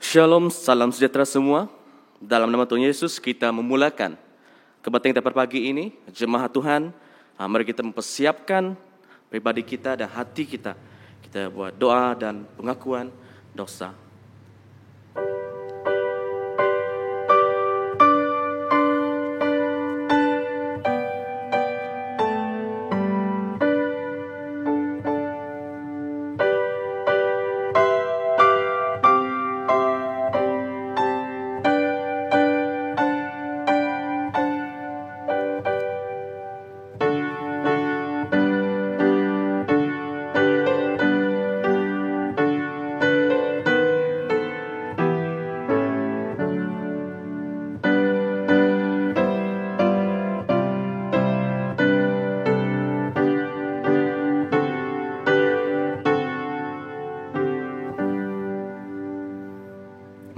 Shalom, salam sejahtera semua. Dalam nama Tuhan Yesus kita memulakan kebaktian kita pagi ini. Jemaat Tuhan, mari kita mempersiapkan pribadi kita dan hati kita. Kita buat doa dan pengakuan dosa.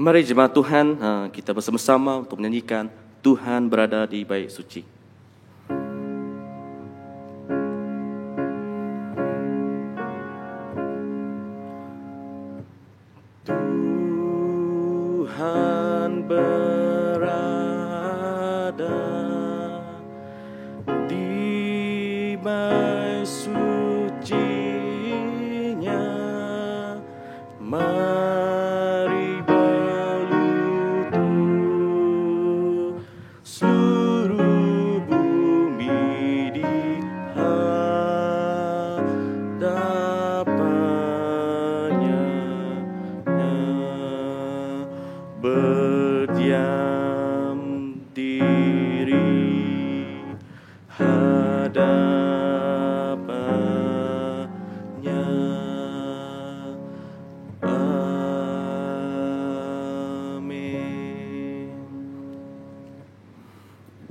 Mari jemaat Tuhan, kita bersama-sama untuk menyanyikan Tuhan berada di bait suci. Tuhan berada di bait suci-Nya. Mari berlutut, seluruh bumi di hadapannya, berdiam diri hadapannya. Amin.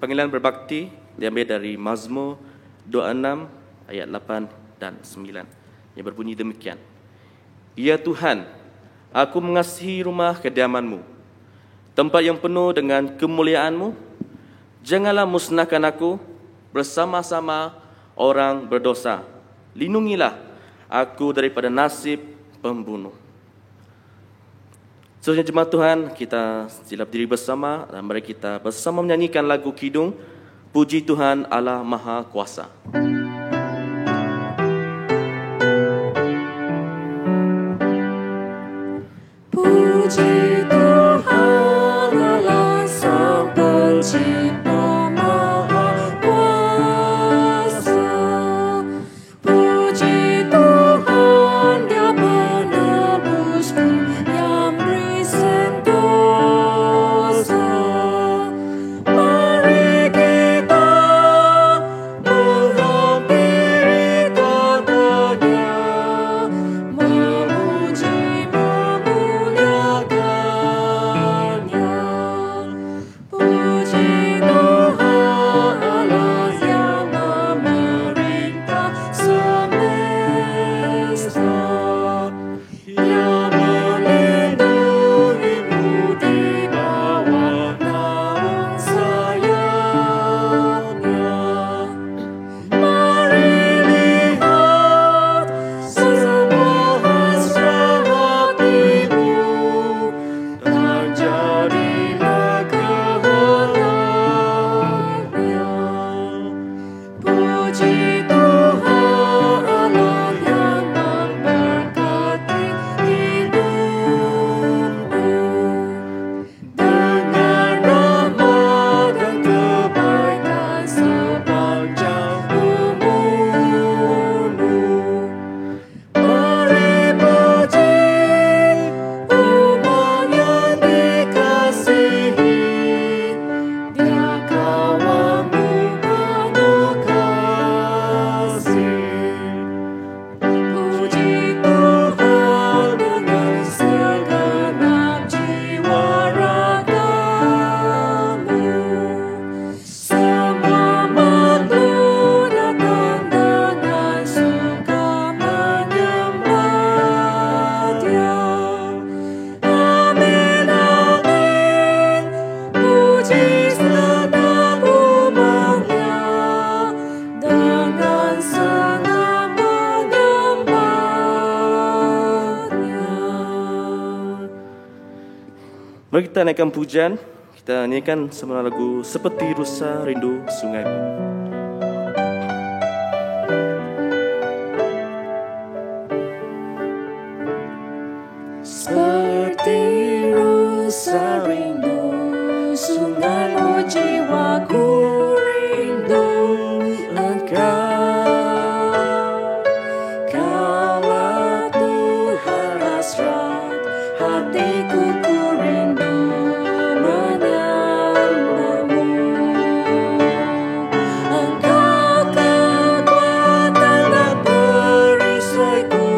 Panggilan berbakti diambil dari Mazmur 26 ayat 8 dan 9 yang berbunyi demikian. Ya Tuhan, aku mengasihi rumah kediaman-Mu, tempat yang penuh dengan kemuliaan-Mu. Janganlah musnahkan aku bersama-sama orang berdosa. Lindungilah aku daripada nasib pembunuh. Seterusnya jemaat Tuhan, kita sila berdiri bersama dan mari kita bersama menyanyikan lagu kidung Puji Tuhan Allah Maha Kuasa. Puji Tuhan Allah Sang Pencipta Maha Kuasa. Puji Tuhan Dia penebusku yang beri sentosa. Mari kita menghampiri tatanya, memuji memuliakannya. Puji Tuhan Allah yang memerintah semesta, yang melindungimu di bawah naungan sayapnya. Mari lihat semua hasrat hatimu dan jadilah kehendaknya. Puji Tuhan Allah yang memberkati hidupmu dengan rahmat dan kebaikan sepanjang umurmu. Mari puji umat yang dikasihi, Dia kawanmu penuh kasih. Puji Tuhan dengan segenap jiwa ragamu. Semua makhluk datang dengan suka menyembah Dia. Amin, amin. Puji segenap umatnya dengan senang menyembahnya. Mari kita naikkan pujian, kita nyanyikan semua lagu Seperti Rusa Rindu Sungai. Seperti rusa rindu sungai, oh jiwaku rindu Engkau. Kaulah Tuhan hasrat hatiku, ku rindu menyembahmu. Engkau kekuatan dan perisaiku,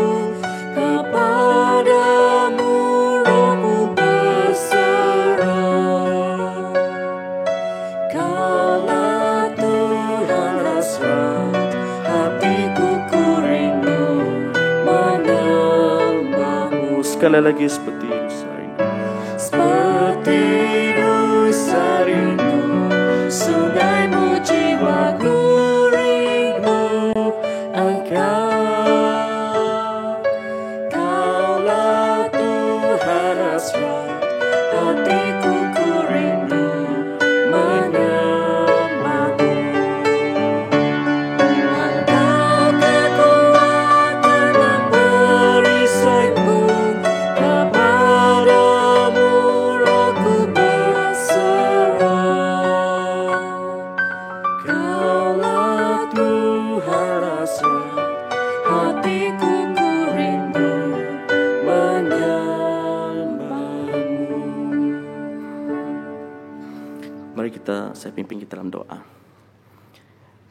kepadamu rohku berserah. Kaulah Tuhan hasrat hatiku, ku rindu menyembahmu. Sekali lagi seperti rusa rindu. saya pimpin kita dalam doa.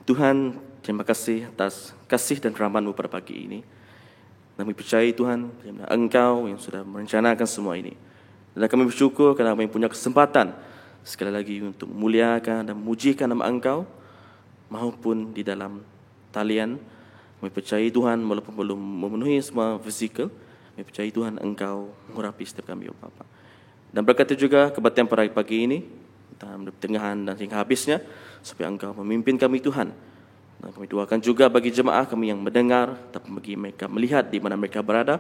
Tuhan, terima kasih atas kasih dan rahmat-Mu pada pagi ini. Kami percaya Tuhan, Engkau yang sudah merencanakan semua ini. Dan kami bersyukur kerana kami punya kesempatan sekali lagi untuk memuliakan dan memujikan nama Engkau, maupun di dalam talian. Kami percaya Tuhan, walaupun belum memenuhi semua fizikal, kami percaya Tuhan Engkau mengurapi setiap kami, ya Bapa. Dan berkati juga kebaktian pada pagi ini, dalam pertengahan dan hingga habisnya, supaya Engkau memimpin kami Tuhan. Dan kami doakan juga bagi jemaah kami yang mendengar, tapi bagi mereka melihat di mana mereka berada,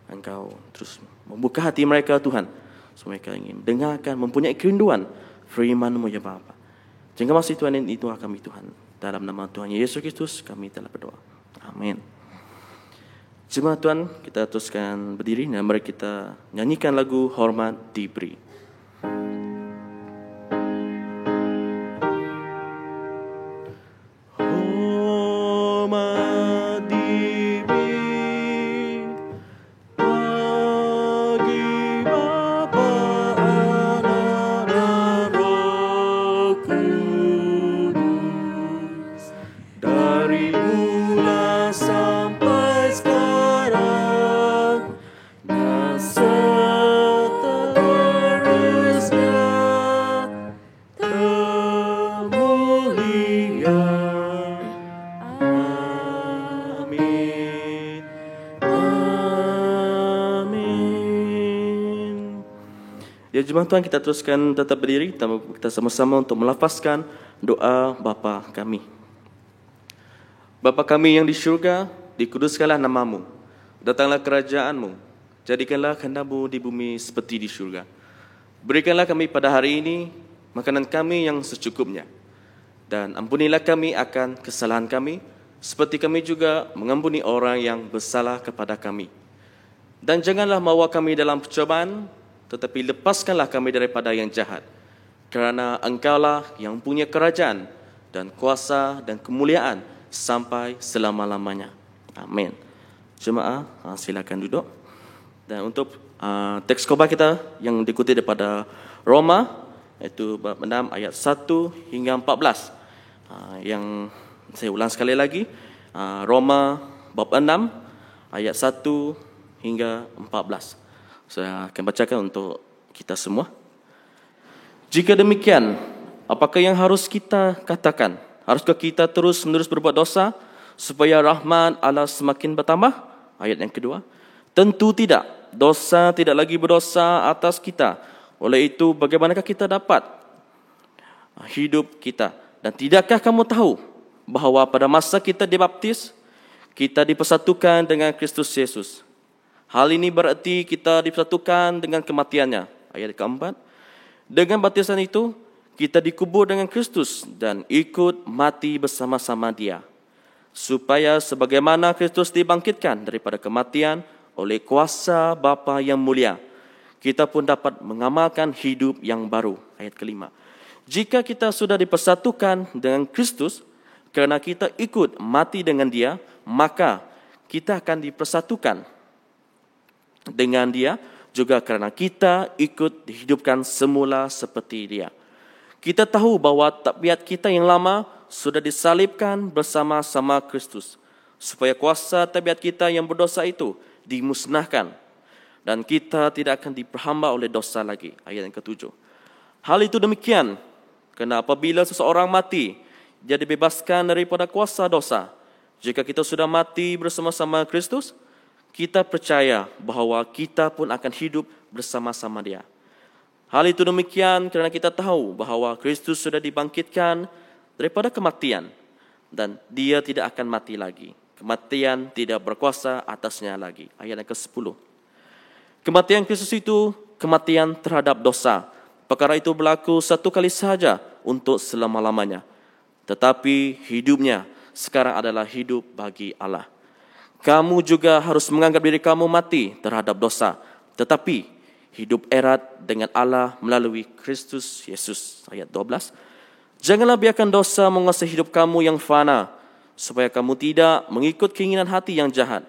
Engkau terus membuka hati mereka Tuhan, supaya mereka ingin mendengarkan, mempunyai kerinduan firman-Mu, ya Bapa. Terima kasih Tuhan, ini doa kami Tuhan. Dalam nama Tuhan Yesus Kristus kami telah berdoa. Amin. Jemaah Tuhan, kita teruskan berdiri dan mari kita nyanyikan lagu Hormat Diberi. Hormat diberi bagi Bapa, Anak, dan Roh Kudus, dari mula sampai sekarang dan seterusnya termulia. Amin. Amin. Ya jemaah Tuhan, kita teruskan tetap berdiri. Kita sama-sama untuk melafazkan doa Bapa kami. Bapa kami yang di syurga, dikuduskanlah nama-Mu. Datanglah kerajaan-Mu. Jadikanlah kehendak-Mu di bumi seperti di syurga. Berikanlah kami pada hari ini makanan kami yang secukupnya. Dan ampunilah kami akan kesalahan kami, seperti kami juga mengampuni orang yang bersalah kepada kami. Dan janganlah membawa kami dalam percobaan, tetapi lepaskanlah kami daripada yang jahat. Kerana Engkaulah yang punya kerajaan dan kuasa dan kemuliaan sampai selama-lamanya. Amin. Jemaah, silakan duduk. Dan untuk teks khotbah kita yang diikuti daripada Roma, iaitu bab 6 ayat 1 hingga 14. Yang saya ulang sekali lagi, Roma bab 6 ayat 1 hingga 14. Saya akan bacakan untuk kita semua. Jika demikian, apakah yang harus kita katakan? Haruskah kita terus-menerus berbuat dosa supaya rahmat Allah semakin bertambah? Ayat yang kedua. Tentu tidak. Dosa tidak lagi berdosa atas kita. Oleh itu, bagaimanakah kita dapat hidup kita? Dan tidakkah kamu tahu bahawa pada masa kita dibaptis, kita dipersatukan dengan Kristus Yesus? Hal ini berarti kita dipersatukan dengan kematiannya. Ayat keempat. Dengan baptisan itu, kita dikubur dengan Kristus dan ikut mati bersama-sama Dia, supaya sebagaimana Kristus dibangkitkan daripada kematian oleh kuasa Bapa yang mulia, kita pun dapat mengamalkan hidup yang baru. Ayat kelima. Jika kita sudah dipersatukan dengan Kristus, kerana kita ikut mati dengan Dia, maka kita akan dipersatukan dengan Dia juga kerana kita ikut dihidupkan semula seperti Dia. Kita tahu bahawa tabiat kita yang lama sudah disalibkan bersama-sama Kristus, supaya kuasa tabiat kita yang berdosa itu dimusnahkan dan kita tidak akan diperhamba oleh dosa lagi. Ayat yang ketujuh. Hal itu demikian kerana apabila seseorang mati, dia dibebaskan daripada kuasa dosa. Jika kita sudah mati bersama-sama Kristus, kita percaya bahawa kita pun akan hidup bersama-sama Dia. Hal itu demikian kerana kita tahu bahawa Kristus sudah dibangkitkan daripada kematian dan Dia tidak akan mati lagi. Kematian tidak berkuasa atasnya lagi. Ayat yang ke-10. Kematian Kristus itu kematian terhadap dosa. Perkara itu berlaku satu kali sahaja untuk selama-lamanya. Tetapi hidupnya sekarang adalah hidup bagi Allah. Kamu juga harus menganggap diri kamu mati terhadap dosa, tetapi hidup erat dengan Allah melalui Kristus Yesus. Ayat 12. Janganlah biarkan dosa menguasai hidup kamu yang fana, supaya kamu tidak mengikut keinginan hati yang jahat.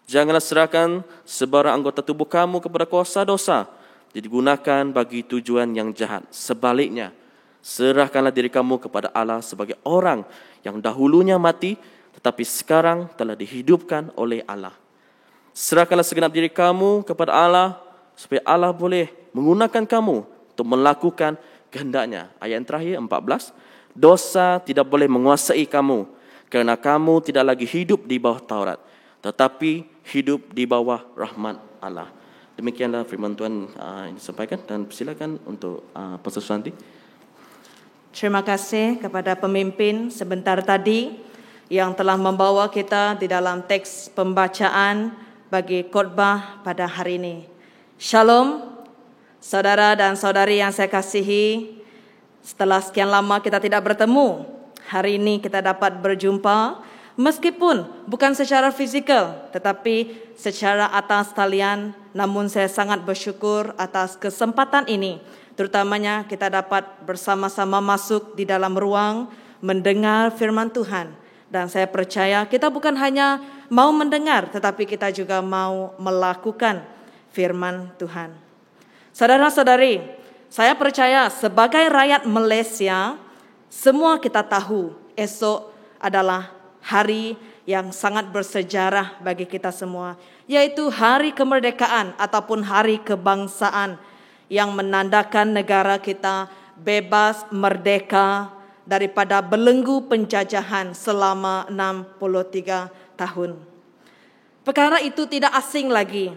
Janganlah serahkan sebarang anggota tubuh kamu kepada kuasa dosa, digunakan bagi tujuan yang jahat. Sebaliknya, Serahkanlah diri kamu kepada Allah sebagai orang yang dahulunya mati, tetapi sekarang telah dihidupkan oleh Allah. Serahkanlah segenap diri kamu kepada Allah, supaya Allah boleh menggunakan kamu untuk melakukan kehendaknya. Ayat yang terakhir 14. Dosa tidak boleh menguasai kamu, kerana kamu tidak lagi hidup di bawah Taurat, tetapi hidup di bawah rahmat Allah. Demikianlah firman Tuhan yang disampaikan, dan silakan untuk Pastor Susanti. Terima kasih kepada pemimpin sebentar tadi yang telah membawa kita di dalam teks pembacaan bagi khotbah pada hari ini. Shalom, saudara dan saudari yang saya kasihi. Setelah sekian lama kita tidak bertemu, hari ini kita dapat berjumpa, meskipun bukan secara fizikal, tetapi secara atas talian. Namun saya sangat bersyukur atas kesempatan ini, terutamanya kita dapat bersama-sama masuk di dalam ruang mendengar firman Tuhan. Dan saya percaya kita bukan hanya mau mendengar, tetapi kita juga mau melakukan firman Tuhan. Saudara-saudari, saya percaya sebagai rakyat Malaysia, semua kita tahu esok adalah hari yang sangat bersejarah bagi kita semua, yaitu hari kemerdekaan ataupun hari kebangsaan yang menandakan negara kita bebas merdeka daripada belenggu penjajahan selama 63 tahun. Perkara itu tidak asing lagi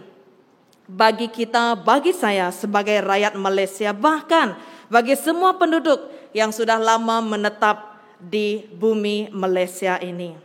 bagi kita, bagi saya sebagai rakyat Malaysia, bahkan bagi semua penduduk yang sudah lama menetap di bumi Malaysia ini.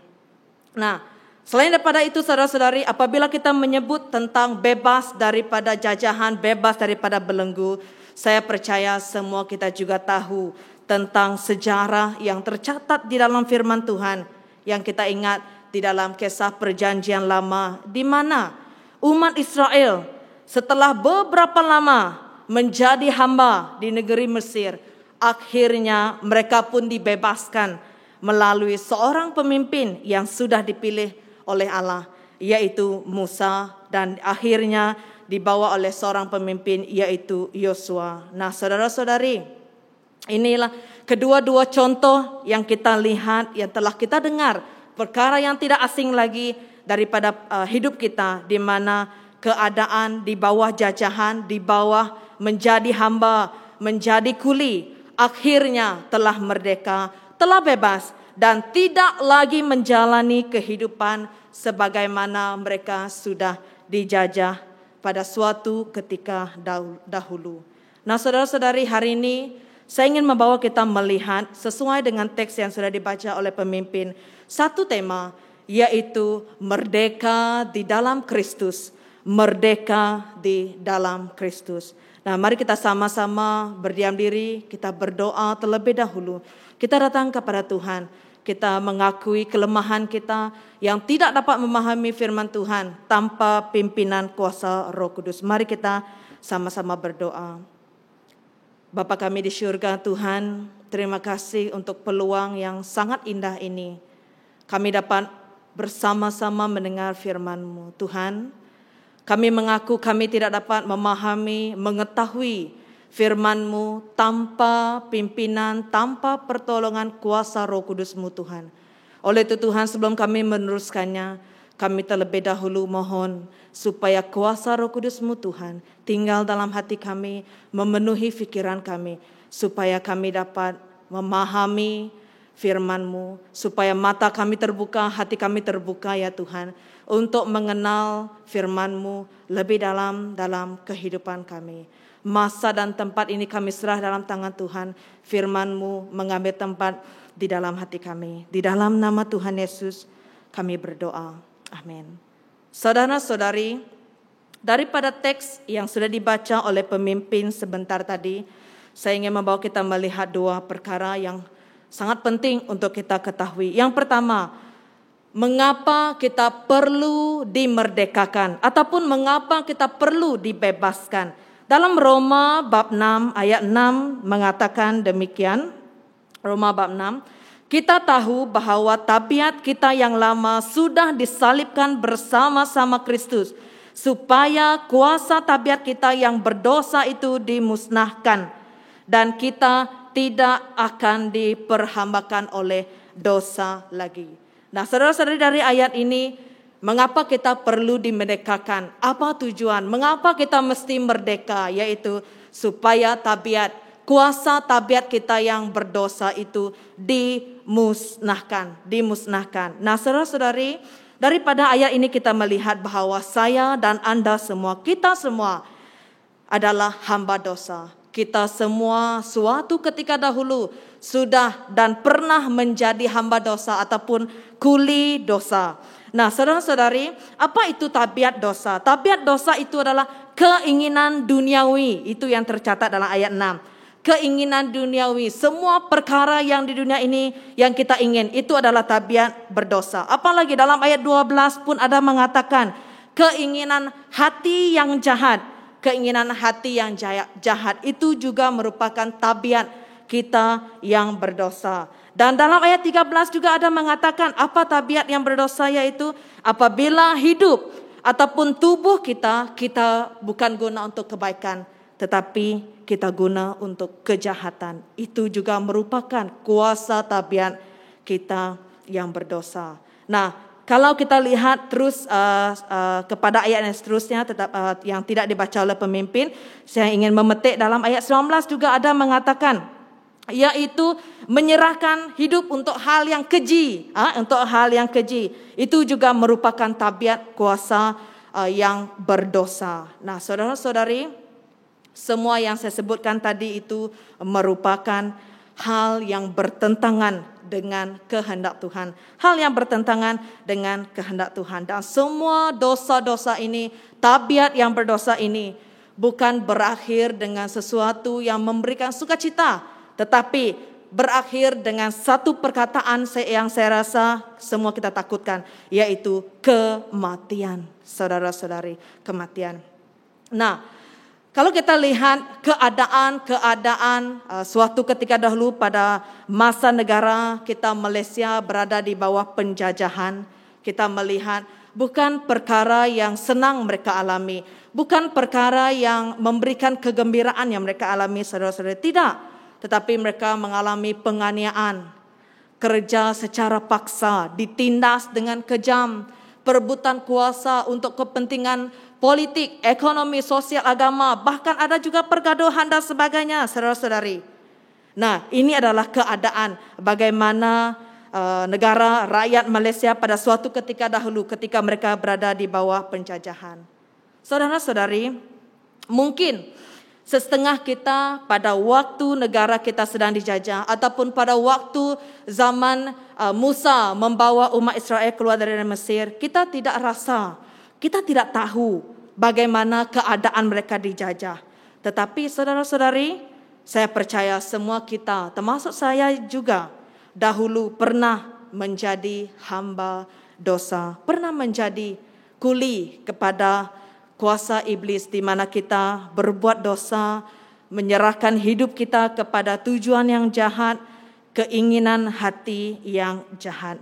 Nah, selain daripada itu saudara-saudari, apabila kita menyebut tentang bebas daripada jajahan, bebas daripada belenggu, saya percaya semua kita juga tahu tentang sejarah yang tercatat di dalam firman Tuhan, yang kita ingat di dalam kisah perjanjian lama, di mana umat Israel setelah beberapa lama menjadi hamba di negeri Mesir, akhirnya mereka pun dibebaskan melalui seorang pemimpin yang sudah dipilih oleh Allah, yaitu Musa, dan akhirnya dibawa oleh seorang pemimpin yaitu Yosua. Nah, saudara-saudari, inilah kedua-dua contoh yang kita lihat, yang telah kita dengar, perkara yang tidak asing lagi daripada hidup kita, di mana keadaan di bawah jajahan, di bawah menjadi hamba, menjadi kuli, akhirnya telah merdeka, telah bebas, dan tidak lagi menjalani kehidupan sebagaimana mereka sudah dijajah pada suatu ketika dahulu. Nah, saudara-saudari, hari ini saya ingin membawa kita melihat sesuai dengan teks yang sudah dibaca oleh pemimpin, satu tema, yaitu merdeka di dalam Kristus. Merdeka di dalam Kristus. Nah, mari kita sama-sama berdiam diri, kita berdoa terlebih dahulu. Kita datang kepada Tuhan, kita mengakui kelemahan kita yang tidak dapat memahami firman Tuhan tanpa pimpinan kuasa Roh Kudus. Mari kita sama-sama berdoa. Bapa kami di syurga, Tuhan, terima kasih untuk peluang yang sangat indah ini. Kami dapat bersama-sama mendengar firman-Mu. Tuhan, kami mengaku kami tidak dapat memahami, mengetahui firman-Mu tanpa pimpinan, tanpa pertolongan kuasa Roh Kudus-Mu, Tuhan. Oleh itu Tuhan, sebelum kami meneruskannya, kami terlebih dahulu mohon supaya kuasa Roh Kudus-Mu, Tuhan, tinggal dalam hati kami, memenuhi pikiran kami, supaya kami dapat memahami firman-Mu, supaya mata kami terbuka, hati kami terbuka ya Tuhan, untuk mengenal firman-Mu lebih dalam kehidupan kami. Masa dan tempat ini kami serah dalam tangan Tuhan. Firman-Mu mengambil tempat di dalam hati kami. Di dalam nama Tuhan Yesus kami berdoa. Amin. Saudara-saudari, daripada teks yang sudah dibaca oleh pemimpin sebentar tadi, saya ingin membawa kita melihat dua perkara yang sangat penting untuk kita ketahui. Yang pertama, mengapa kita perlu dimerdekakan ataupun mengapa kita perlu dibebaskan. Dalam Roma bab 6 ayat 6 mengatakan demikian. Roma bab 6, kita tahu bahwa tabiat kita yang lama sudah disalibkan bersama-sama Kristus, supaya kuasa tabiat kita yang berdosa itu dimusnahkan, dan kita tidak akan diperhambakan oleh dosa lagi. Nah, saudara-saudari, dari ayat ini, mengapa kita perlu dimerdekakan? Apa tujuan? Mengapa kita mesti merdeka? Yaitu supaya kuasa tabiat kita yang berdosa itu dimusnahkan. Nah, saudara-saudari, daripada ayat ini kita melihat bahwa saya dan Anda semua, kita semua adalah hamba dosa. Kita semua suatu ketika dahulu sudah dan pernah menjadi hamba dosa ataupun kuli dosa. Nah, saudara-saudari, apa itu tabiat dosa? Tabiat dosa itu adalah keinginan duniawi. Itu yang tercatat dalam ayat 6. Keinginan duniawi. Semua perkara yang di dunia ini yang kita ingin, itu adalah tabiat berdosa. Apalagi dalam ayat 12 pun ada mengatakan keinginan hati yang jahat. Keinginan hati yang jahat itu juga merupakan tabiat kita yang berdosa. Dan dalam ayat 13 juga ada mengatakan apa tabiat yang berdosa, yaitu apabila hidup ataupun tubuh kita bukan guna untuk kebaikan, tetapi kita guna untuk kejahatan. Itu juga merupakan kuasa tabiat kita yang berdosa. Nah, kalau kita lihat terus kepada ayat yang seterusnya yang tidak dibaca oleh pemimpin, saya ingin memetik dalam ayat 19 juga ada mengatakan, yaitu menyerahkan hidup untuk hal yang keji, untuk hal yang keji. Itu juga merupakan tabiat kuasa yang berdosa. Nah, saudara-saudari, semua yang saya sebutkan tadi itu merupakan hal yang bertentangan dengan kehendak Tuhan. Hal yang bertentangan dengan kehendak Tuhan. Dan semua dosa-dosa ini, tabiat yang berdosa ini, bukan berakhir dengan sesuatu yang memberikan sukacita, tetapi berakhir dengan satu perkataan yang saya rasa semua kita takutkan, yaitu kematian. Saudara-saudari, kematian. Nah, kalau kita lihat keadaan suatu ketika dahulu pada masa negara kita Malaysia berada di bawah penjajahan, kita melihat bukan perkara yang senang mereka alami, bukan perkara yang memberikan kegembiraan yang mereka alami, saudara-saudara, tidak. Tetapi mereka mengalami penganiayaan, kerja secara paksa, ditindas dengan kejam, perebutan kuasa untuk kepentingan politik, ekonomi, sosial, agama, bahkan ada juga pergaduhan dan sebagainya, saudara-saudari. Nah, ini adalah keadaan bagaimana negara rakyat Malaysia pada suatu ketika dahulu ketika mereka berada di bawah penjajahan. Saudara-saudari, mungkin setengah kita pada waktu negara kita sedang dijajah ataupun pada waktu zaman Musa membawa umat Israel keluar dari Mesir, kita tidak rasa, kita tidak tahu bagaimana keadaan mereka dijajah. Tetapi saudara-saudari, saya percaya semua kita, termasuk saya juga, dahulu pernah menjadi hamba dosa, pernah menjadi kuli kepada kuasa iblis, di mana kita berbuat dosa, menyerahkan hidup kita kepada tujuan yang jahat, keinginan hati yang jahat.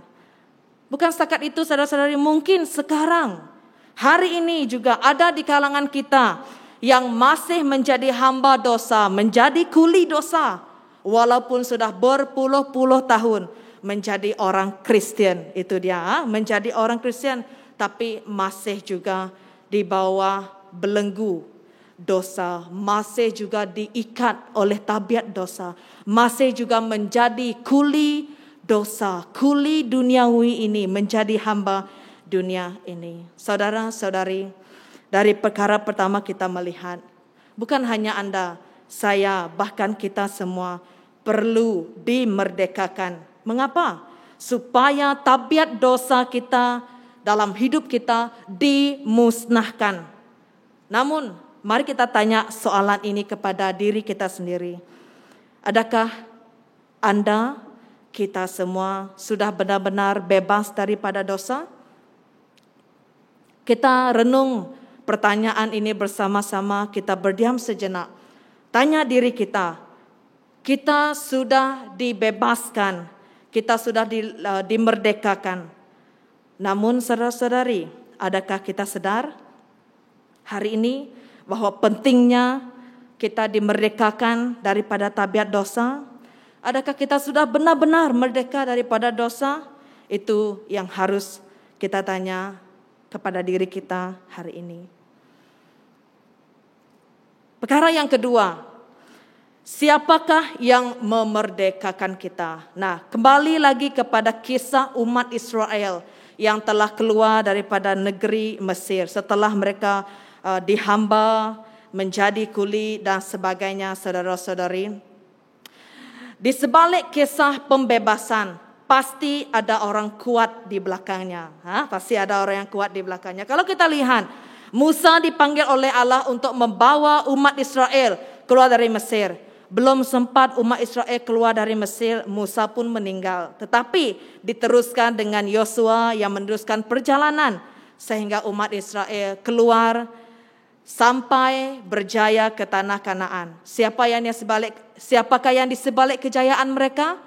Bukan setakat itu, saudara-saudari, mungkin sekarang, hari ini juga ada di kalangan kita yang masih menjadi hamba dosa, menjadi kuli dosa, walaupun sudah berpuluh-puluh tahun menjadi orang Kristen. Itu dia, menjadi orang Kristen, tapi masih juga di bawah belenggu dosa, masih juga diikat oleh tabiat dosa, masih juga menjadi kuli dosa, kuli duniawi ini, menjadi hamba dunia ini. Saudara-saudari, dari perkara pertama kita melihat, bukan hanya Anda, saya, bahkan kita semua perlu dimerdekakan. Mengapa? Supaya tabiat dosa kita dalam hidup kita dimusnahkan. Namun, mari kita tanya soalan ini kepada diri kita sendiri. Adakah Anda, kita semua sudah benar-benar bebas daripada dosa? Kita renung pertanyaan ini bersama-sama, kita berdiam sejenak. Tanya diri kita sudah dibebaskan, kita sudah dimerdekakan. Namun saudara-saudari, adakah kita sadar hari ini bahwa pentingnya kita dimerdekakan daripada tabiat dosa? Adakah kita sudah benar-benar merdeka daripada dosa? Itu yang harus kita tanya kepada diri kita hari ini. Perkara yang kedua, siapakah yang memerdekakan kita? Nah, kembali lagi kepada kisah umat Israel yang telah keluar daripada negeri Mesir setelah mereka dihamba, menjadi kuli dan sebagainya, saudara-saudari. Di sebalik kisah pembebasan, pasti ada orang kuat di belakangnya. Pasti ada orang yang kuat di belakangnya. Kalau kita lihat, Musa dipanggil oleh Allah untuk membawa umat Israel keluar dari Mesir. Belum sempat umat Israel keluar dari Mesir, Musa pun meninggal. Tetapi diteruskan dengan Yosua yang meneruskan perjalanan sehingga umat Israel keluar sampai berjaya ke tanah Kanaan. Siapakah yang di sebalik kejayaan mereka?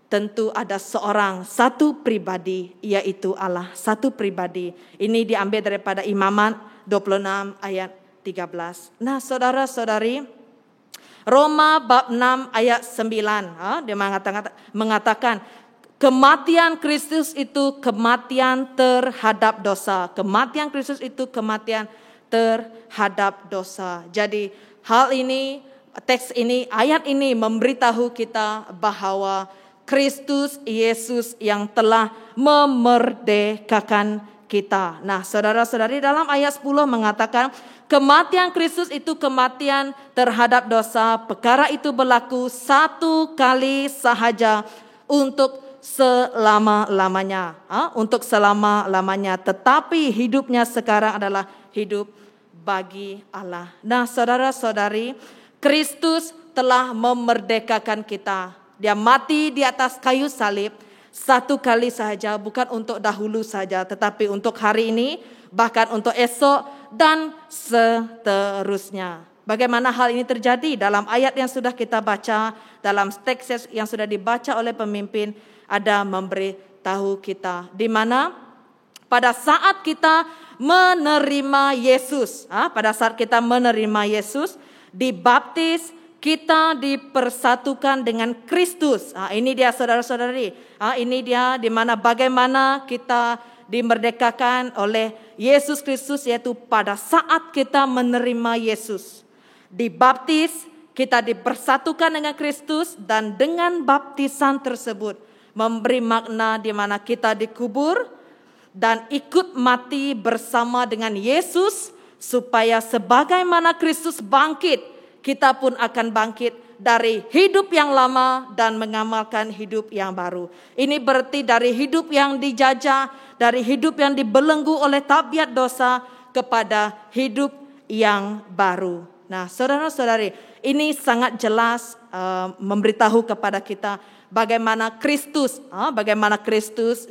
Tentu ada satu pribadi, yaitu Allah, satu pribadi. Ini diambil daripada Imamat 26 ayat 13. Nah, saudara-saudari, Roma bab 6 ayat 9, dia mengatakan kematian Kristus itu kematian terhadap dosa. Kematian Kristus itu kematian terhadap dosa. Jadi hal ini, teks ini, ayat ini memberitahu kita bahwa Kristus Yesus yang telah memerdekakan kita. Nah, saudara-saudari, dalam ayat 10 mengatakan kematian Kristus itu kematian terhadap dosa. Perkara itu berlaku satu kali sahaja untuk selama-lamanya. Untuk selama-lamanya. Tetapi hidupnya sekarang adalah hidup bagi Allah. Nah, saudara-saudari, Kristus telah memerdekakan kita. Dia mati di atas kayu salib satu kali sahaja, bukan untuk dahulu saja, tetapi untuk hari ini, bahkan untuk esok dan seterusnya. Bagaimana hal ini terjadi? Dalam ayat yang sudah kita baca, dalam teks yang sudah dibaca oleh pemimpin, ada memberitahu kita di mana pada saat kita menerima Yesus, dibaptis, kita dipersatukan dengan Kristus. Ini dia, saudara-saudari. Ini dia di mana bagaimana kita dimerdekakan oleh Yesus Kristus, yaitu pada saat kita menerima Yesus. Dibaptis, kita dipersatukan dengan Kristus, dan dengan baptisan tersebut memberi makna di mana kita dikubur dan ikut mati bersama dengan Yesus, supaya sebagaimana Kristus bangkit, kita pun akan bangkit dari hidup yang lama dan mengamalkan hidup yang baru. Ini berarti dari hidup yang dijajah, dari hidup yang dibelenggu oleh tabiat dosa kepada hidup yang baru. Nah, saudara-saudari, ini sangat jelas memberitahu kepada kita bagaimana Kristus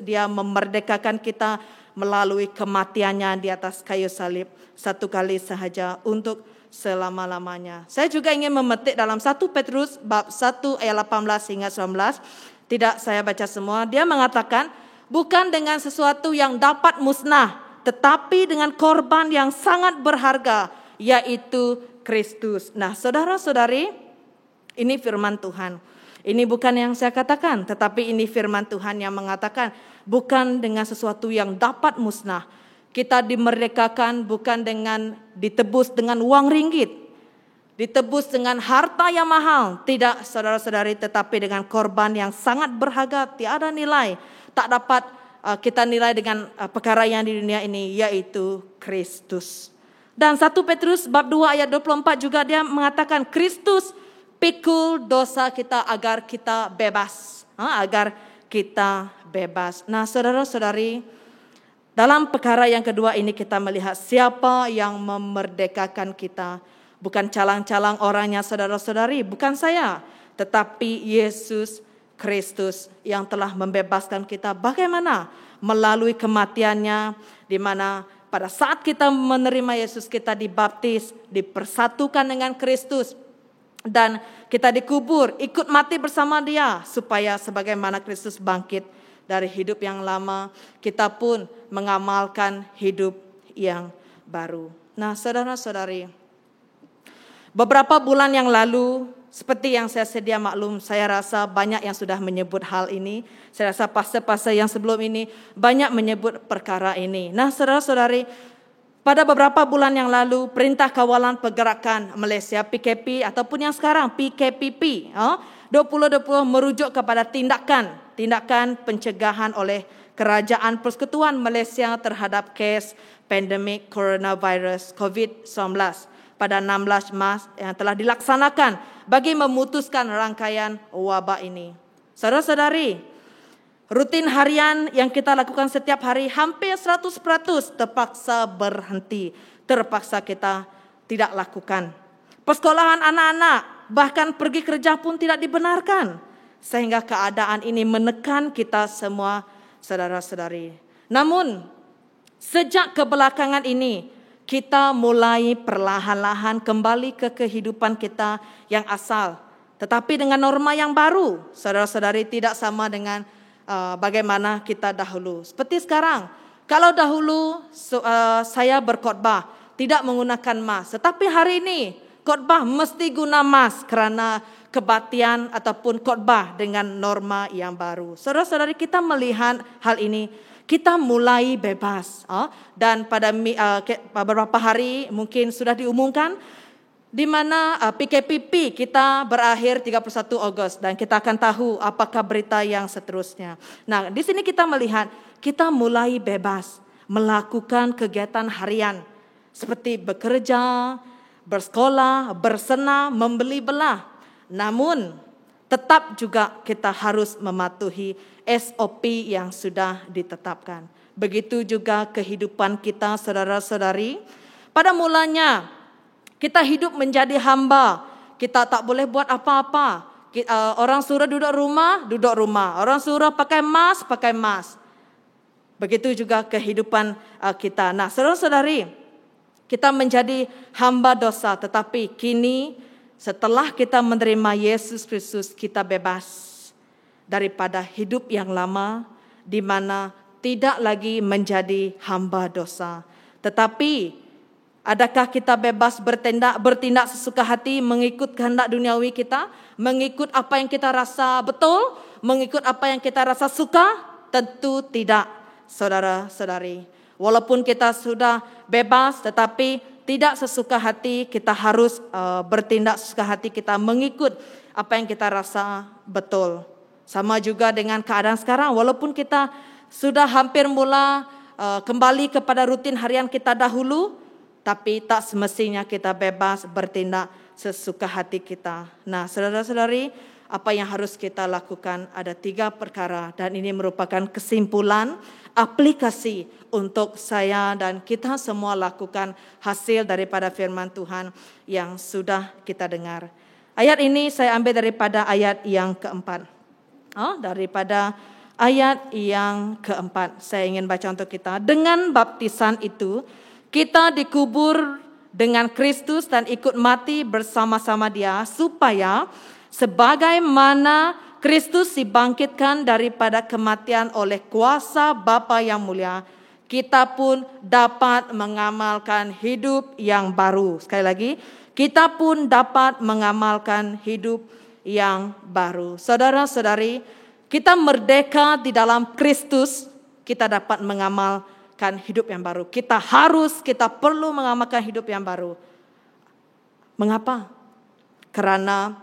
dia memerdekakan kita melalui kematiannya di atas kayu salib satu kali sahaja untuk selama-lamanya. Saya juga ingin memetik dalam 1 Petrus bab 1 ayat 18 hingga 19. Tidak saya baca semua. Dia mengatakan, bukan dengan sesuatu yang dapat musnah, tetapi dengan korban yang sangat berharga, yaitu Kristus. Nah, saudara-saudari, ini firman Tuhan. Ini bukan yang saya katakan, tetapi ini firman Tuhan yang mengatakan, bukan dengan sesuatu yang dapat musnah. Kita dimerdekakan bukan dengan ditebus dengan uang ringgit, ditebus dengan harta yang mahal. Tidak, saudara-saudari, tetapi dengan korban yang sangat berharga, tiada nilai. Tak dapat kita nilai dengan perkara yang di dunia ini, yaitu Kristus. Dan 1 Petrus bab 2 ayat 24 juga dia mengatakan, Kristus pikul dosa kita agar kita bebas. Agar kita bebas. Nah, saudara-saudari, dalam perkara yang kedua ini kita melihat siapa yang memerdekakan kita. Bukan calang-calang orangnya, saudara-saudari, bukan saya, tetapi Yesus Kristus yang telah membebaskan kita. Bagaimana? Melalui kematiannya, di mana pada saat kita menerima Yesus, kita dibaptis, dipersatukan dengan Kristus, dan kita dikubur, ikut mati bersama Dia, supaya sebagaimana Kristus bangkit dari hidup yang lama, kita pun mengamalkan hidup yang baru. Nah, saudara-saudari, beberapa bulan yang lalu Seperti yang saya sedia maklum, saya rasa banyak yang sudah menyebut hal ini. Saya rasa pastor-pastor yang sebelum ini banyak menyebut perkara ini. Nah, saudara-saudari, pada beberapa bulan yang lalu, Perintah Kawalan Pergerakan Malaysia PKP ataupun yang sekarang PKPP 2020 merujuk kepada tindakan pencegahan oleh Kerajaan Persekutuan Malaysia terhadap kes pandemik coronavirus COVID-19 pada 16 Mac yang telah dilaksanakan bagi memutuskan rangkaian wabak ini. Saudara-saudari, rutin harian yang kita lakukan setiap hari hampir 100% terpaksa berhenti, terpaksa kita tidak lakukan. Persekolahan anak-anak, bahkan pergi kerja pun tidak dibenarkan. Sehingga keadaan ini menekan kita semua, saudara-saudari. Namun, sejak kebelakangan ini, kita mulai perlahan-lahan kembali ke kehidupan kita yang asal. Tetapi dengan norma yang baru, saudara-saudari, tidak sama dengan bagaimana kita dahulu. Seperti sekarang, kalau dahulu saya berkhotbah tidak menggunakan mask. Tetapi hari ini, khotbah mesti guna mask kerana kebaktian ataupun khotbah dengan norma yang baru. Saudara-saudari, kita melihat hal ini, kita mulai bebas. Dan pada beberapa hari mungkin sudah diumumkan di mana PKPP kita berakhir 31 Ogos dan kita akan tahu apakah berita yang seterusnya. Nah, di sini kita melihat kita mulai bebas melakukan kegiatan harian seperti bekerja, bersekolah, bersenam, membeli belah. Namun tetap juga kita harus mematuhi SOP yang sudah ditetapkan. Begitu juga kehidupan kita, saudara-saudari. Pada mulanya kita hidup menjadi hamba. Kita tak boleh buat apa-apa. Orang suruh duduk rumah, duduk rumah. Orang suruh pakai mask, pakai mask. Begitu juga kehidupan kita. Nah, saudara-saudari, kita menjadi hamba dosa. Tetapi kini setelah kita menerima Yesus Kristus, kita bebas daripada hidup yang lama di mana tidak lagi menjadi hamba dosa. Tetapi adakah kita bebas bertindak sesuka hati mengikut kehendak duniawi kita, mengikut apa yang kita rasa betul, mengikut apa yang kita rasa suka? Tentu tidak, saudara-saudari. Walaupun kita sudah bebas, tetapi tidak sesuka hati, kita harus bertindak sesuka hati kita mengikut apa yang kita rasa betul. Sama juga dengan keadaan sekarang, walaupun kita sudah hampir mula kembali kepada rutin harian kita dahulu, tapi tak semestinya kita bebas bertindak sesuka hati kita. Nah, saudara-saudari, apa yang harus kita lakukan? Ada 3 perkara dan ini merupakan kesimpulan aplikasi untuk saya dan kita semua lakukan hasil daripada firman Tuhan yang sudah kita dengar. Ayat ini saya ambil daripada ayat yang keempat. Daripada ayat yang keempat, saya ingin baca untuk kita. Dengan baptisan itu, kita dikubur dengan Kristus dan ikut mati bersama-sama Dia, supaya sebagaimana Kristus dibangkitkan daripada kematian oleh kuasa Bapa yang mulia, kita pun dapat mengamalkan hidup yang baru. Sekali lagi, kita pun dapat mengamalkan hidup yang baru. Saudara-saudari, kita merdeka di dalam Kristus, kita dapat mengamalkan hidup yang baru. Kita perlu mengamalkan hidup yang baru. Mengapa? Karena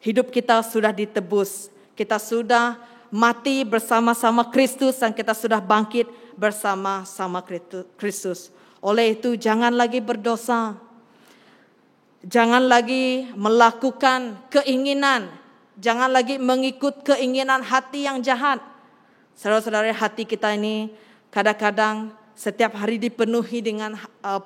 hidup kita sudah ditebus. Kita sudah mati bersama-sama Kristus dan kita sudah bangkit bersama-sama Kristus. Oleh itu, jangan lagi berdosa. Jangan lagi melakukan keinginan. Jangan lagi mengikut keinginan hati yang jahat. Saudara-saudara, hati kita ini kadang-kadang setiap hari dipenuhi dengan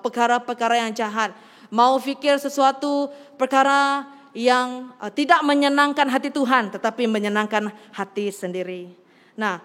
perkara-perkara yang jahat. Mau fikir sesuatu perkara yang tidak menyenangkan hati Tuhan, tetapi menyenangkan hati sendiri. Nah,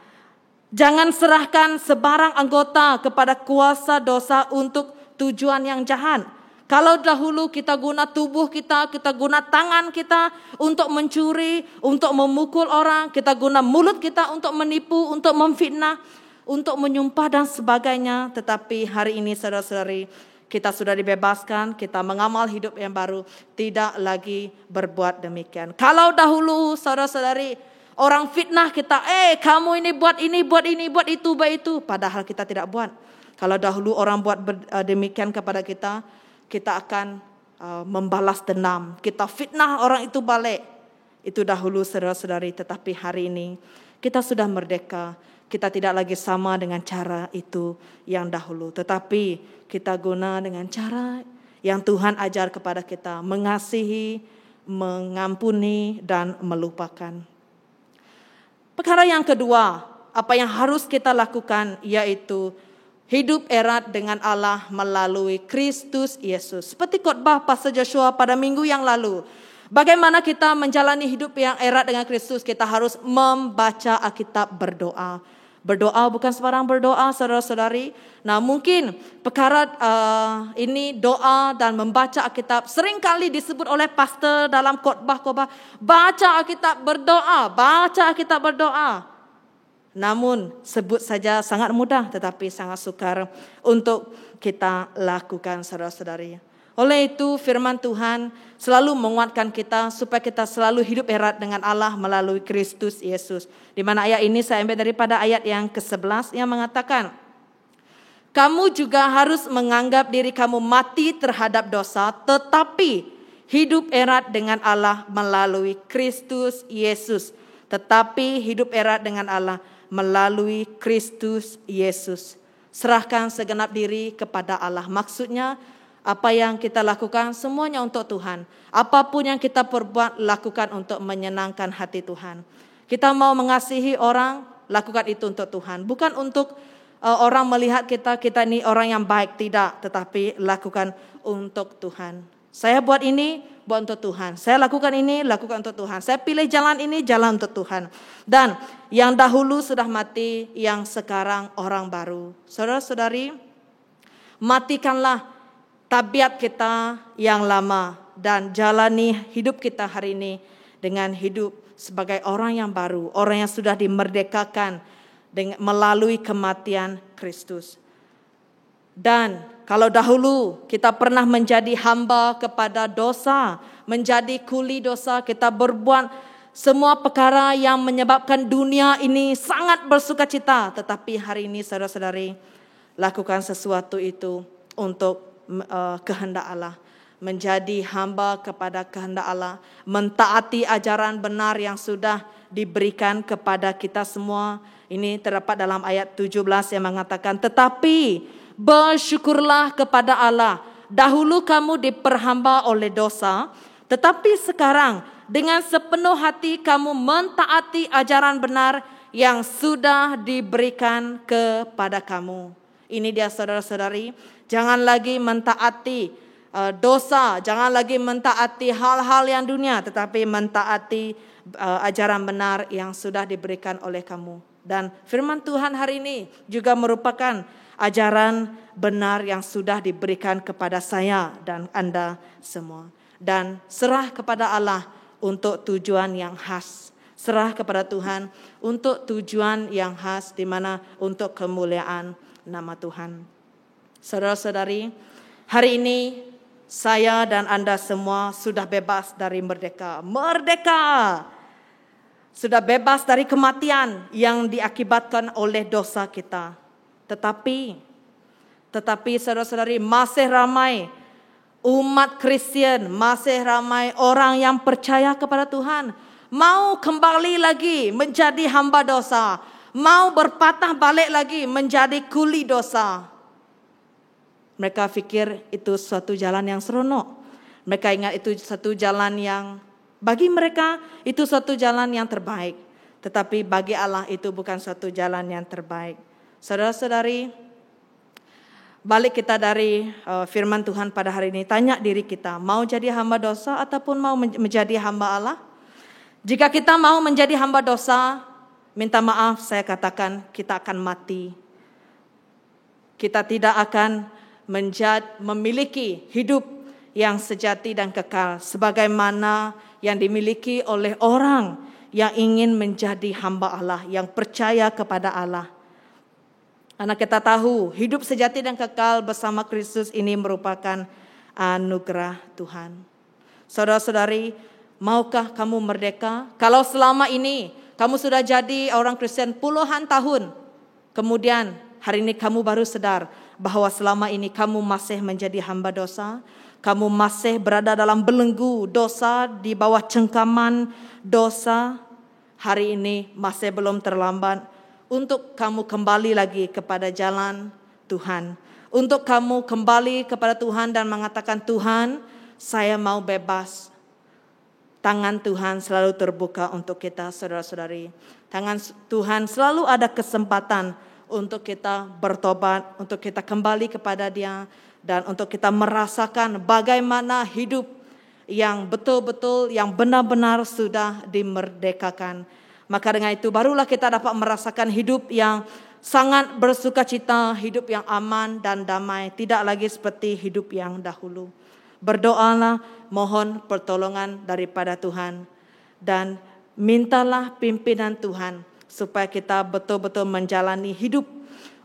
jangan serahkan sebarang anggota kepada kuasa dosa untuk tujuan yang jahat. Kalau dahulu kita guna tubuh kita guna tangan kita untuk mencuri, untuk memukul orang, kita guna mulut kita untuk menipu, untuk memfitnah, untuk menyumpah dan sebagainya. Tetapi hari ini saudara-saudari, kita sudah dibebaskan, kita mengamal hidup yang baru, tidak lagi berbuat demikian. Kalau dahulu saudara-saudari, orang fitnah kita, kamu ini, buat itu, buat itu. Padahal kita tidak buat. Kalau dahulu orang buat demikian kepada kita, kita akan membalas dendam. Kita fitnah orang itu balik. Itu dahulu saudara-saudari, tetapi hari ini kita sudah merdeka. Kita tidak lagi sama dengan cara itu yang dahulu. Tetapi kita guna dengan cara yang Tuhan ajar kepada kita. Mengasihi, mengampuni, dan melupakan. Perkara yang kedua, apa yang harus kita lakukan yaitu hidup erat dengan Allah melalui Kristus Yesus. Seperti khotbah Pastor Joshua pada minggu yang lalu. Bagaimana kita menjalani hidup yang erat dengan Kristus? Kita harus membaca Alkitab, berdoa. Berdoa bukan sembarang berdoa, saudara-saudari. Nah, mungkin perkara ini doa dan membaca Alkitab seringkali disebut oleh pastor dalam khotbah-khotbah. Baca Alkitab, berdoa, baca Alkitab, berdoa. Namun sebut saja sangat mudah, tetapi sangat sukar untuk kita lakukan, saudara-saudari. Oleh itu firman Tuhan selalu menguatkan kita supaya kita selalu hidup erat dengan Allah melalui Kristus Yesus. Di mana ayat ini saya ambil daripada ayat yang ke-11 yang mengatakan, kamu juga harus menganggap diri kamu mati terhadap dosa, tetapi hidup erat dengan Allah melalui Kristus Yesus. Tetapi hidup erat dengan Allah melalui Kristus Yesus. Serahkan segenap diri kepada Allah. Maksudnya, apa yang kita lakukan semuanya untuk Tuhan. Apapun yang kita perbuat, lakukan untuk menyenangkan hati Tuhan. Kita mau mengasihi orang, lakukan itu untuk Tuhan. Bukan untuk orang melihat kita ini orang yang baik, tidak. Tetapi lakukan untuk Tuhan. Saya buat ini, buat untuk Tuhan. Saya lakukan ini, lakukan untuk Tuhan. Saya pilih jalan ini, jalan untuk Tuhan. Dan yang dahulu sudah mati, yang sekarang orang baru. Saudara-saudari, matikanlah tabiat kita yang lama dan jalani hidup kita hari ini dengan hidup sebagai orang yang baru, orang yang sudah dimerdekakan melalui kematian Kristus. Dan kalau dahulu kita pernah menjadi hamba kepada dosa, menjadi kuli dosa, kita berbuat semua perkara yang menyebabkan dunia ini sangat bersukacita. Tetapi hari ini saudara-saudari, lakukan sesuatu itu untuk kehendak Allah, menjadi hamba kepada kehendak Allah, mentaati ajaran benar yang sudah diberikan kepada kita semua. Ini terdapat dalam ayat 17 yang mengatakan, tetapi bersyukurlah kepada Allah, dahulu kamu diperhamba oleh dosa, tetapi sekarang dengan sepenuh hati kamu mentaati ajaran benar yang sudah diberikan kepada kamu. Ini dia saudara-saudari, jangan lagi mentaati dosa, jangan lagi mentaati hal-hal yang dunia, tetapi mentaati ajaran benar yang sudah diberikan oleh kamu. Dan firman Tuhan hari ini juga merupakan ajaran benar yang sudah diberikan kepada saya dan Anda semua. Dan serah kepada Allah untuk tujuan yang khas. Serah kepada Tuhan untuk tujuan yang khas, di mana untuk kemuliaan nama Tuhan. Saudara-saudari, hari ini saya dan Anda semua sudah bebas dari merdeka. Merdeka! Sudah bebas dari kematian yang diakibatkan oleh dosa kita. Tetapi saudara-saudari, masih ramai umat Kristen, masih ramai orang yang percaya kepada Tuhan, mau kembali lagi menjadi hamba dosa, mau berpatah balik lagi menjadi kuli dosa. Mereka fikir itu suatu jalan yang seronok. Mereka ingat itu satu jalan yang bagi mereka itu suatu jalan yang terbaik. Tetapi bagi Allah itu bukan suatu jalan yang terbaik. Saudara-saudari, balik kita dari firman Tuhan pada hari ini. Tanya diri kita, mau jadi hamba dosa ataupun mau menjadi hamba Allah? Jika kita mau menjadi hamba dosa, minta maaf saya katakan kita akan mati. Kita tidak akan memiliki hidup yang sejati dan kekal sebagaimana yang dimiliki oleh orang yang ingin menjadi hamba Allah, yang percaya kepada Allah. Karena kita tahu hidup sejati dan kekal bersama Kristus ini merupakan anugerah Tuhan. Saudara-saudari, maukah kamu merdeka? Kalau selama ini kamu sudah jadi orang Kristen puluhan tahun, kemudian hari ini kamu baru sadar bahwa selama ini kamu masih menjadi hamba dosa, kamu masih berada dalam belenggu dosa, di bawah cengkaman dosa, hari ini masih belum terlambat untuk kamu kembali lagi kepada jalan Tuhan. Untuk kamu kembali kepada Tuhan dan mengatakan, Tuhan, saya mau bebas. Tangan Tuhan selalu terbuka untuk kita, saudara-saudari. Tangan Tuhan selalu ada kesempatan untuk kita bertobat, untuk kita kembali kepada Dia, dan untuk kita merasakan bagaimana hidup yang betul-betul, yang benar-benar sudah dimerdekakan. Maka dengan itu barulah kita dapat merasakan hidup yang sangat bersukacita, hidup yang aman dan damai, tidak lagi seperti hidup yang dahulu. Berdoalah, mohon pertolongan daripada Tuhan, dan mintalah pimpinan Tuhan supaya kita betul-betul menjalani hidup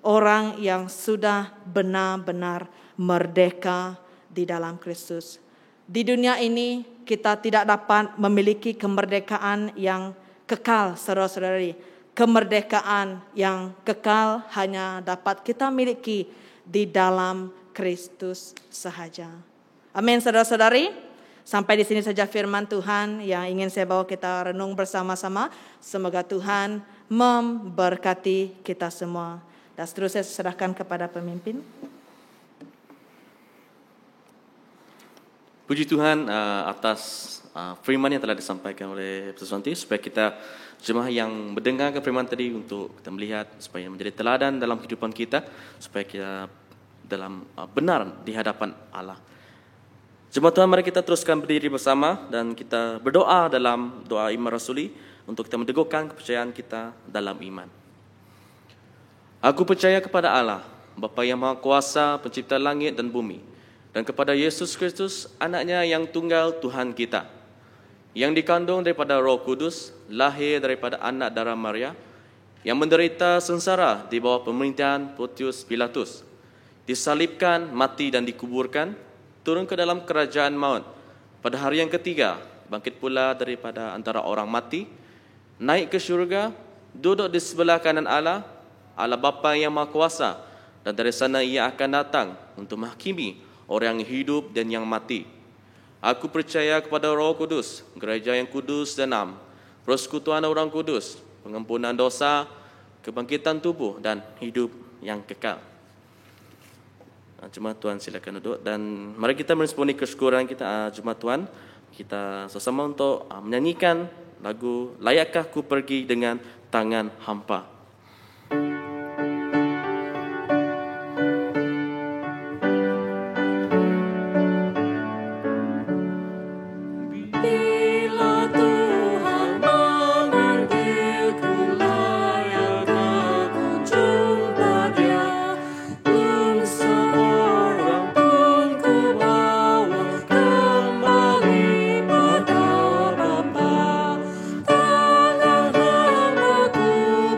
orang yang sudah benar-benar merdeka di dalam Kristus. Di dunia ini kita tidak dapat memiliki kemerdekaan yang kekal, saudara-saudari. Kemerdekaan yang kekal hanya dapat kita miliki di dalam Kristus sahaja. Amin, saudara-saudari. Sampai di sini saja firman Tuhan yang ingin saya bawa kita renung bersama-sama. Semoga Tuhan memberkati kita semua. Dan seterusnya saya serahkan kepada pemimpin. Puji Tuhan atas firman yang telah disampaikan oleh Pastor Santi, supaya kita jemaah yang mendengar firman tadi untuk kita melihat supaya menjadi teladan dalam kehidupan kita, supaya kita dalam benar di hadapan Allah. Jemaah Tuhan, mari kita teruskan berdiri bersama dan kita berdoa dalam doa iman rasuli untuk kita menteguhkan kepercayaan kita dalam iman. Aku percaya kepada Allah, Bapa yang Maha Kuasa, pencipta langit dan bumi, dan kepada Yesus Kristus, anaknya yang tunggal Tuhan kita, yang dikandung daripada Roh Kudus, lahir daripada anak darah Maria, yang menderita sengsara di bawah pemerintahan Pontius Pilatus, disalibkan, mati dan dikuburkan, turun ke dalam kerajaan maut, pada hari yang ketiga bangkit pula daripada antara orang mati, naik ke syurga, duduk di sebelah kanan Allah, Allah Bapa yang Maha Kuasa, dan dari sana Ia akan datang untuk menghakimi orang yang hidup dan yang mati. Aku percaya kepada Roh Kudus, gereja yang kudus dan am, persekutuan orang kudus, pengampunan dosa, kebangkitan tubuh dan hidup yang kekal. Jemaat Tuhan silakan duduk dan mari kita meresponi kesyukuran kita. Jemaat Tuhan, kita sesama untuk menyanyikan lagu Layakkah Ku Pergi Dengan Tangan Hampa. Bila Tuhan memanggilku, layakkah ku jumpa Dia? Belum seorang pun ku bawa kembali pada Bapa. Tangan hamba-Ku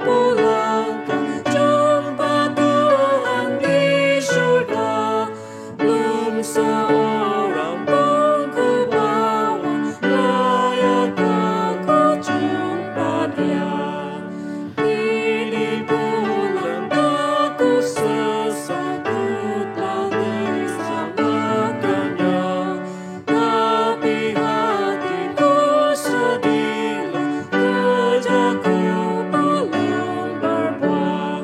pulangkan, jumpa Tuhan di syurga. Belum seorang pun ku bawa, layakkah ku jumpa Dia? Ini bulan aku sesat, ku telah diselamatkannya. Tapi hatiku sedihlah, kerjaku belum berbuat.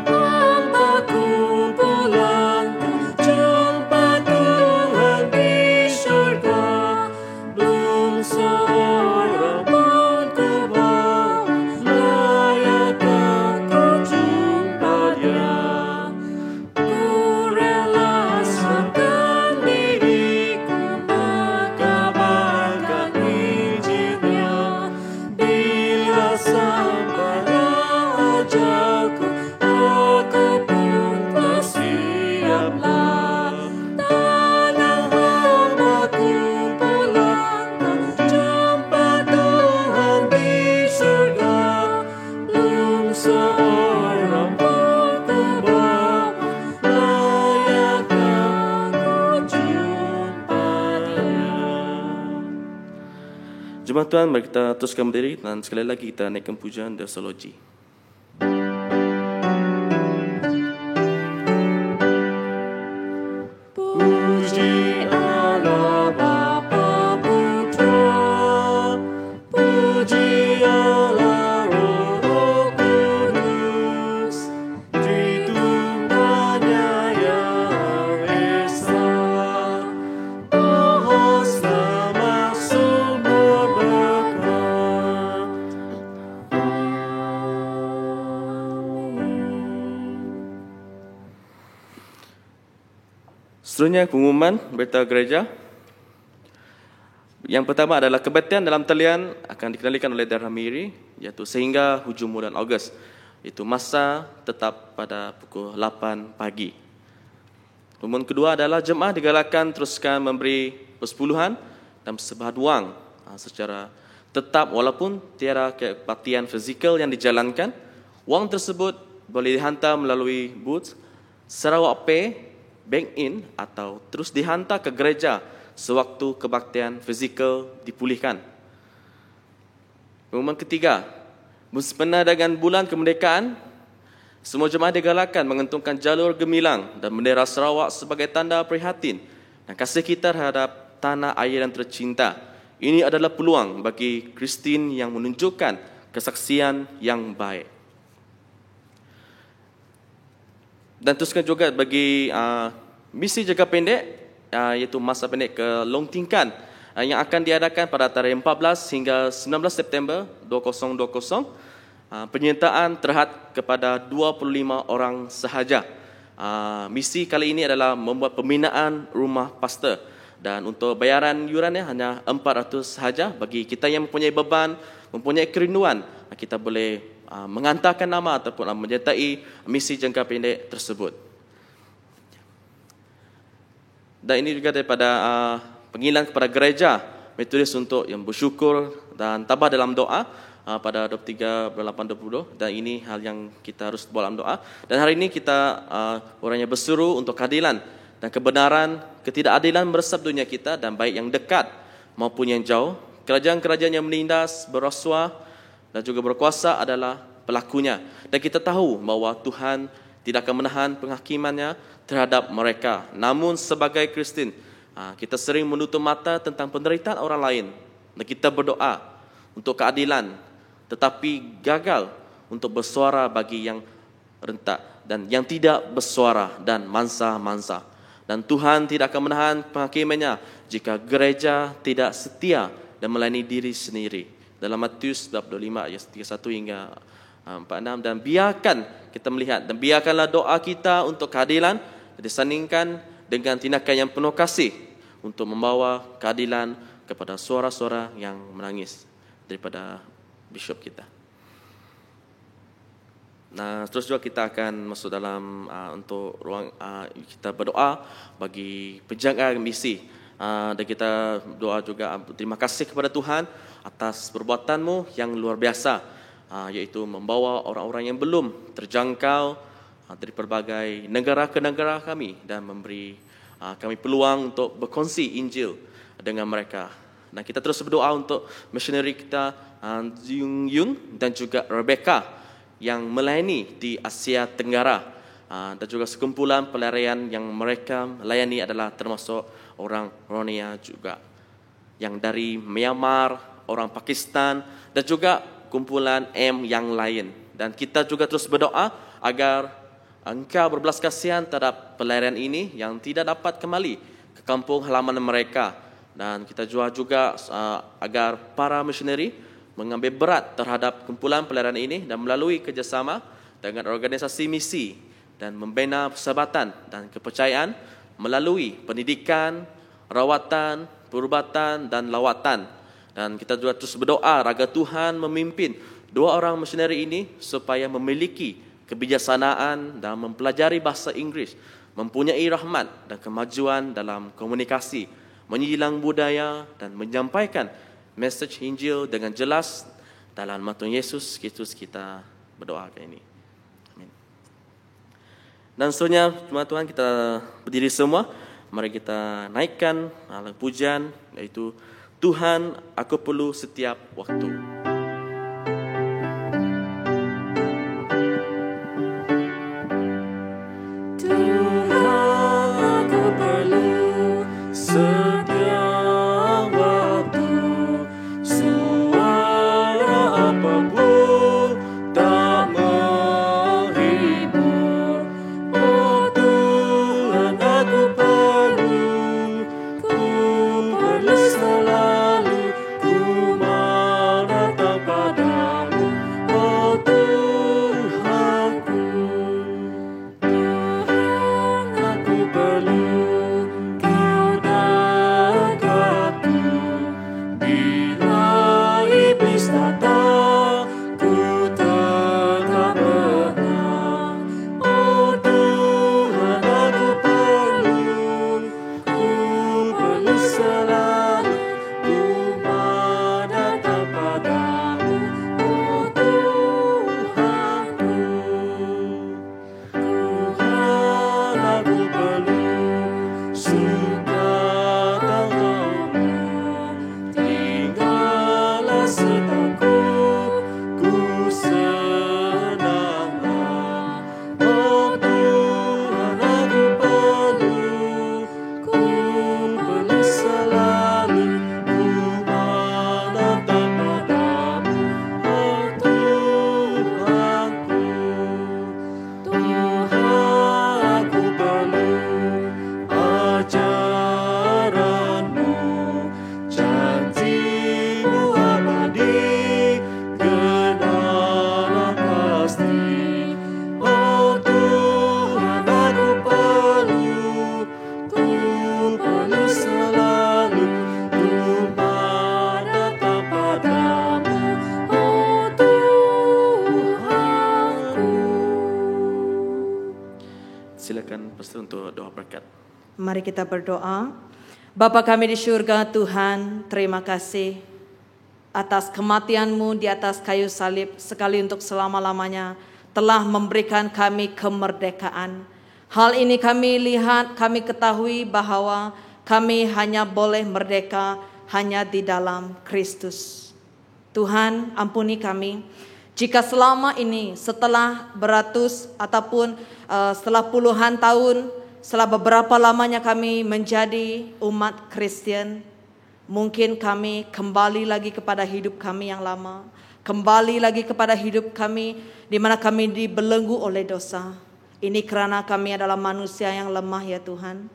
Hamba-Ku pulangkan, jumpa Tuhan di syurga. Belum seorang pun ku bawa, layakkah ku jumpa Dia? Ku rela serahkan diriku, mengabarkan Injil-Nya. Bila sampailah ajalku, aku pun telah siaplah. Tangan hamba-Ku pulangkan, jumpa Tuhan di syurga. Belum seorang Jemaat Tuhan, mari kita teruskan berdiri dan sekali lagi kita naikkan pujian doxology. Puji Allah Bapa Putra, puji Allah Roh Kudus, Tritunganya yang esa, Maha Selamat sumber berkah. Seterusnya pengumuman berita gereja. Yang pertama adalah kebaktian dalam talian akan dikendalikan oleh Darah Miri, iaitu sehingga hujung bulan Ogos. Itu masa tetap pada pukul 8 pagi. Pengumuman kedua adalah jemaah digalakkan teruskan memberi persepuluhan dan persembahan wang secara tetap walaupun tiada kebaktian fizikal yang dijalankan. Wang tersebut boleh dihantar melalui booth Sarawak Pay, bank in atau terus dihantar ke gereja sewaktu kebaktian fizikal dipulihkan. Pengumuman ketiga, bersempena dengan bulan kemerdekaan, semua jemaah digalakkan mengentungkan jalur gemilang dan bendera Sarawak sebagai tanda prihatin dan kasih kita terhadap tanah air yang tercinta. Ini adalah peluang bagi Kristin yang menunjukkan kesaksian yang baik. Dan teruskan juga bagi misi jangka pendek, iaitu masa pendek ke long tingkat yang akan diadakan pada tarikh 14 hingga 19 September 2020. Penyertaan terhad kepada 25 orang sahaja. Misi kali ini adalah membuat pembinaan rumah pastor dan untuk bayaran yurannya hanya 400 sahaja. Bagi kita yang mempunyai beban, mempunyai kerinduan, kita boleh mengantarkan nama ataupun menyertai misi jangka pendek tersebut. Dan ini juga daripada panggilan kepada gereja Metodis untuk yang bersyukur dan tabah dalam doa pada 23 bulan 8 2020, dan ini hal yang kita harus buat dalam doa. Dan hari ini kita orangnya berseru untuk keadilan dan kebenaran, ketidakadilan meresap dunia kita dan baik yang dekat maupun yang jauh. Kerajaan-kerajaan yang menindas, berrasuah dan juga berkuasa adalah pelakunya. Dan kita tahu bahawa Tuhan tidak akan menahan penghakimannya terhadap mereka. Namun sebagai Kristen, kita sering menutup mata tentang penderitaan orang lain. Dan kita berdoa untuk keadilan, tetapi gagal untuk bersuara bagi yang rentak dan yang tidak bersuara dan mangsa-mangsa. Dan Tuhan tidak akan menahan penghakimannya jika gereja tidak setia dan melayani diri sendiri. Dalam Matius 25 ayat 31 hingga 46. Dan biarkan kita melihat dan biarkanlah doa kita untuk keadilan disandingkan dengan tindakan yang penuh kasih untuk membawa keadilan kepada suara-suara yang menangis daripada bishop kita. Nah, terus juga kita akan masuk dalam untuk ruang kita berdoa bagi penjaga misi. Dan kita doa juga terima kasih kepada Tuhan atas perbuatanmu yang luar biasa, yaitu membawa orang-orang yang belum terjangkau dari pelbagai negara ke negara kami dan memberi kami peluang untuk berkongsi Injil dengan mereka. Dan kita terus berdoa untuk missionary kita Yung dan juga Rebecca yang melayani di Asia Tenggara, dan juga sekumpulan pelarian yang mereka layani adalah termasuk orang Rohingya juga yang dari Myanmar, orang Pakistan dan juga kumpulan M yang lain. Dan kita juga terus berdoa agar Engkau berbelas kasihan terhadap pelarian ini yang tidak dapat kembali ke kampung halaman mereka. Dan kita juga agar para missionary mengambil berat terhadap kumpulan pelarian ini dan melalui kerjasama dengan organisasi misi dan membina persahabatan dan kepercayaan melalui pendidikan, rawatan, perubatan dan lawatan. Dan kita juga terus berdoa agar Tuhan memimpin dua orang misionari ini supaya memiliki kebijaksanaan dan mempelajari bahasa Inggeris, mempunyai rahmat dan kemajuan dalam komunikasi, menyilang budaya dan menyampaikan message Injil dengan jelas. Dalam nama Tuhan Yesus Kristus kita berdoa kali ini. Amin. Dan seterusnya, Tuhan kita berdiri semua. Mari kita naikkan pujian, yaitu Tuhan, aku perlu setiap waktu. Tuhan, aku perlu setiap waktu. Suara apapun tak menghibur. Oh Tuhan, aku perlu selalu ku mau datang padamu. Oh Tuhanku, Tuhan, aku perlu kau dekatku. Bila iblis datang, ku tetap menang. Oh Tuhan, aku perlu selalu ku mau datang padamu. Oh Tuhanku, Tuhan, aku perlu suka taumu. Tinggallah sertaku, ku senanglah. Oh Tuhan, aku perlu selalu ku mau datang padamu. Oh Tuhanku, Tuhan, aku perlu ajaranmu, janjimu abadi, kenalan pasti. Oh Tuhan, aku perlu selalu ku mau datang padamu. Oh Tuhanku. Silakan pastor untuk doa berkat. Mari kita berdoa. Bapa kami di surga, Tuhan, terima kasih atas kematian-Mu di atas kayu salib sekali untuk selama-lamanya telah memberikan kami kemerdekaan. Hal ini kami lihat, kami ketahui bahwa kami hanya boleh merdeka hanya di dalam Kristus. Tuhan, ampuni kami jika selama ini setelah beratus ataupun setelah puluhan tahun, setelah beberapa lamanya kami menjadi umat Kristen, mungkin kami kembali lagi kepada hidup kami yang lama, kembali lagi kepada hidup kami di mana kami dibelenggu oleh dosa. Ini karena kami adalah manusia yang lemah ya Tuhan.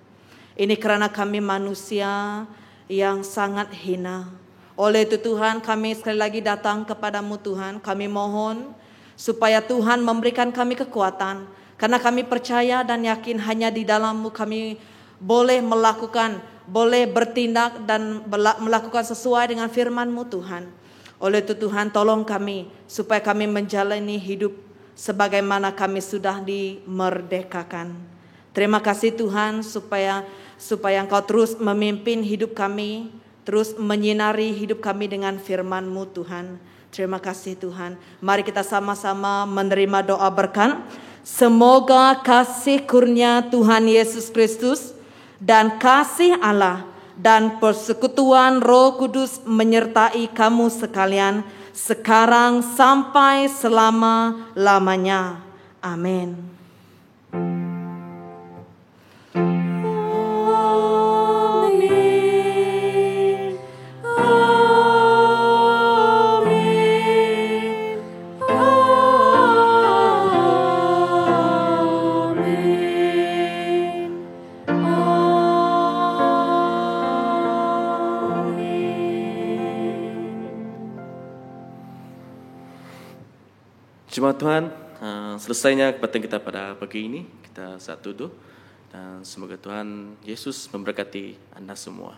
Ini karena kami manusia yang sangat hina. Oleh itu Tuhan, kami sekali lagi datang kepadamu Tuhan. Kami mohon supaya Tuhan memberikan kami kekuatan. Karena kami percaya dan yakin hanya di dalam-Mu kami boleh melakukan, boleh bertindak dan melakukan sesuai dengan firman-Mu Tuhan. Oleh itu Tuhan, tolong kami supaya kami menjalani hidup sebagaimana kami sudah dimerdekakan. Terima kasih Tuhan supaya Engkau terus memimpin hidup kami, terus menyinari hidup kami dengan firman-Mu Tuhan. Terima kasih Tuhan. Mari kita sama-sama menerima doa berkat. Semoga kasih kurnia Tuhan Yesus Kristus dan kasih Allah dan persekutuan Roh Kudus menyertai kamu sekalian sekarang sampai selama-lamanya. Amin. Jemaat Tuhan, selesainya kebaktian kita pada pagi ini. Kita saat duduk dan semoga Tuhan Yesus memberkati Anda semua.